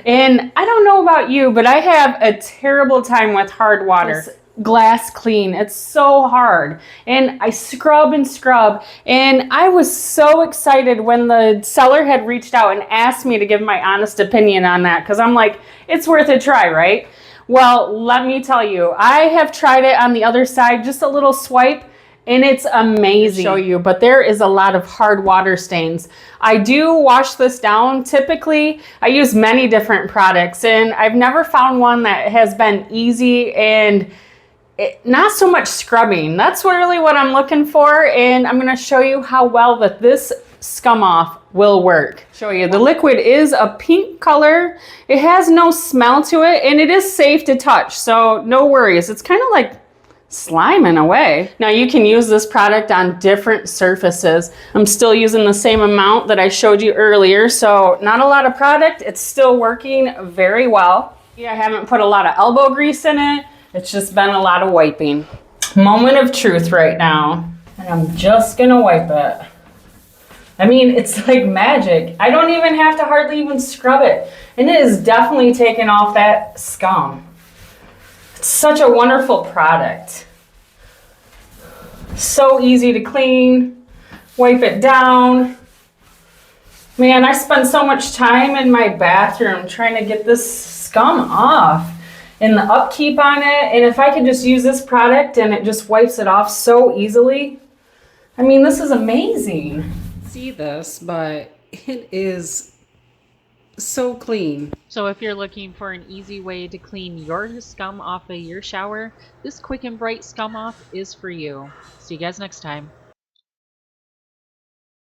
And I don't know about you, but I have a terrible time with hard water. Glass clean. It's so hard. And I scrub and scrub. And I was so excited when the seller had reached out and asked me to give my honest opinion on that, because I'm like, it's worth a try, right? Well, let me tell you, I have tried it on the other side, just a little swipe, and it's amazing. I'll show you, but there is a lot of hard water stains. I do wash this down. Typically, I use many different products, and I've never found one that has been easy and not so much scrubbing. That's really what I'm looking for, and I'm going to show you how well that this Scum Off will work. Show you, the liquid is a pink color. It has no smell to it, and it is safe to touch, so no worries. It's kind of like slime in a way. Now you can use this product on different surfaces. I'm still using the same amount that I showed you earlier, so not a lot of product. It's still working very well. Yeah, I haven't put a lot of elbow grease in it. It's just been a lot of wiping. Moment of truth right now. And I'm just gonna wipe it. I mean, it's like magic. I don't even have to hardly even scrub it. And it is definitely taking off that scum. It's such a wonderful product. So easy to clean. Wipe it down. Man, I spend so much time in my bathroom trying to get this scum off. And the upkeep on it, and if I could just use this product and it just wipes it off so easily. I mean, this is amazing. See this, but it is so clean. So if you're looking for an easy way to clean your scum off of your shower, this Quick and Bright Scum Off is for you. See you guys next time.